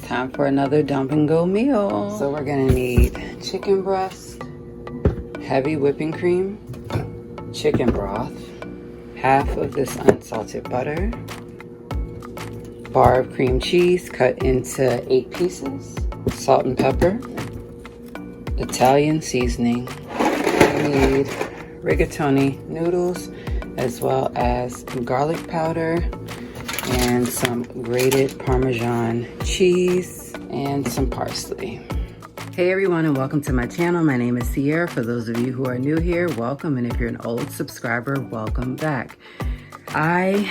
Time for another dump and go meal. So we're gonna need chicken breast, heavy whipping cream, chicken broth, half of this unsalted butter, bar of cream cheese cut into 8 pieces, salt and pepper, Italian seasoning. We need rigatoni noodles, as well as garlic powder and some grated parmesan cheese and some parsley. Hey everyone, and welcome to my channel. My name is C'Aira. For those of you who are new here, welcome, and if you're an old subscriber, welcome back. I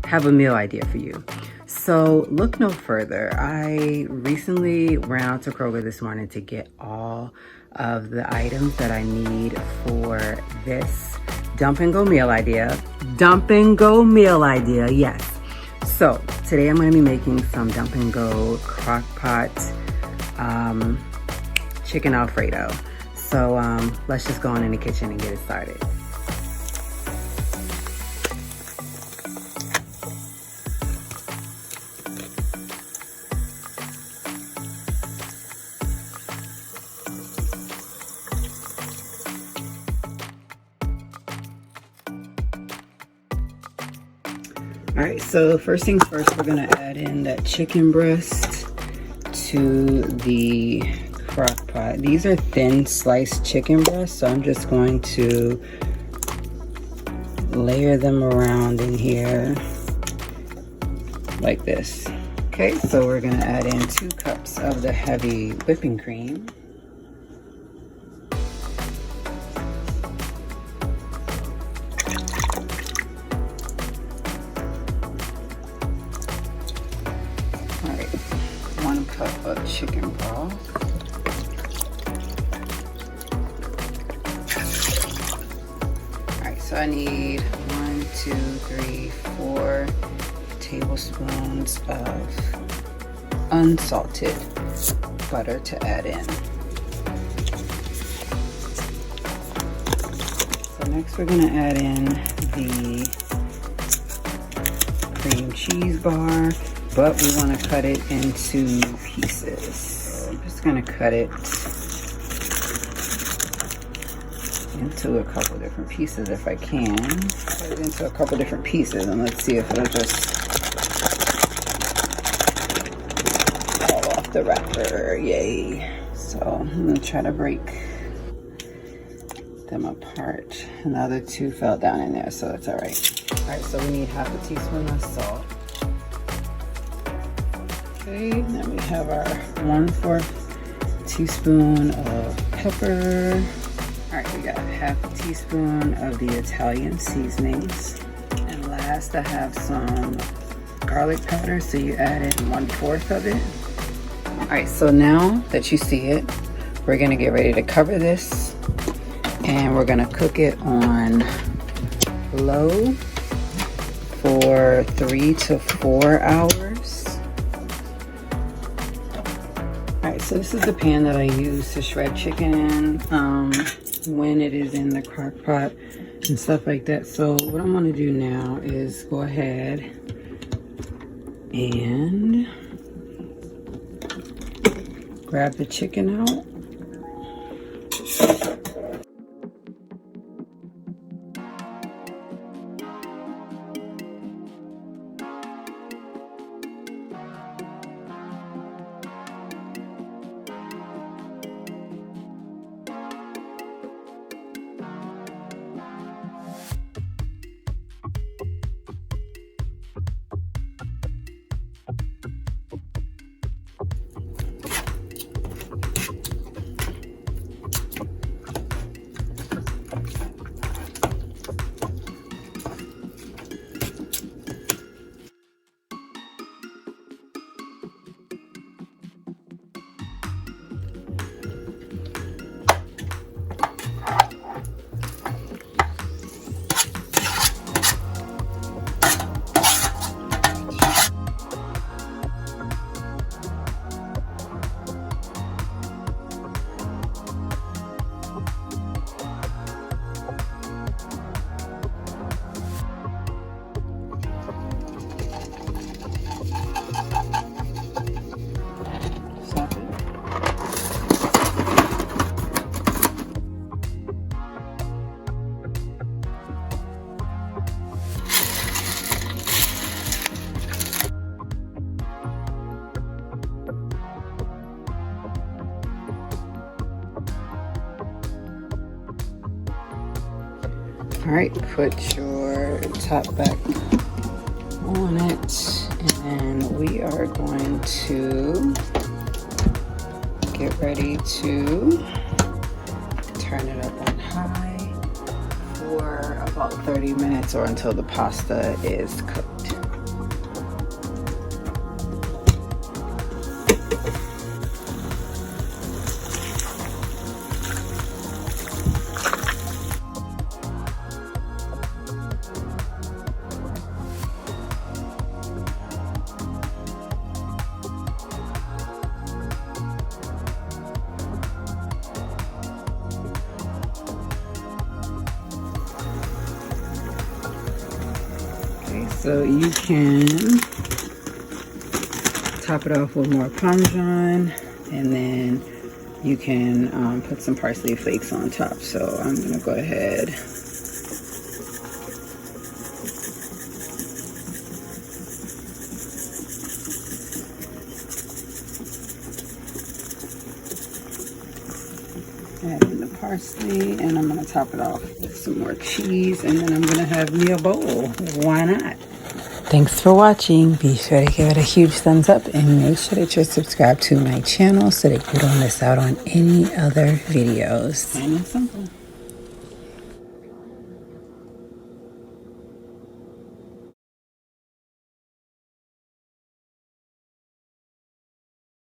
have a meal idea for you. So look no further. I recently ran out to Kroger this morning to get all of the items that I need for this dump and go meal idea. Dump and go meal idea, yes. So today I'm going to be making some dump and go Crockpot chicken Alfredo. So let's just go on in the kitchen and get it started. All right, so first things first, we're gonna add in that chicken breast to the crock pot. These are thin sliced chicken breasts, so I'm just going to layer them around in here like this. Okay, so we're gonna add in 2 cups of the heavy whipping cream. Of chicken broth. Alright, so I need 1, 2, 3, 4 tablespoons of unsalted butter to add in. So next we're going to add in the cream cheese bar, but we want to cut it into pieces. So I'm just going to cut it into a couple different pieces if I can. Cut it into a couple different pieces, and let's see if it'll just fall off the wrapper. Yay. So I'm going to try to break them apart. And the other 2 fell down in there, so that's all right. All right, so we need half a teaspoon of salt. Okay, then we have our 1/4 teaspoon of pepper. All right, we got half a teaspoon of the Italian seasonings. And last, I have some garlic powder, so you add in 1/4 of it. All right, so now that you see it, we're gonna get ready to cover this, and we're gonna cook it on low for 3 to 4 hours. Alright, so this is the pan that I use to shred chicken in when it is in the crock pot and stuff like that. So what I'm going to do now is go ahead and grab the chicken out. All right, put your top back on it, and then we are going to get ready to turn it up on high for about 30 minutes or until the pasta is cooked. So you can top it off with more parmesan, and then you can put some parsley flakes on top. So I'm gonna go ahead add in the parsley, and I'm gonna top it off with some more cheese, and then I'm gonna have me a bowl. Why not? Thanks for watching. Be sure to give it a huge thumbs up and make sure that you're subscribed to my channel so that you don't miss out on any other videos. Plain and simple.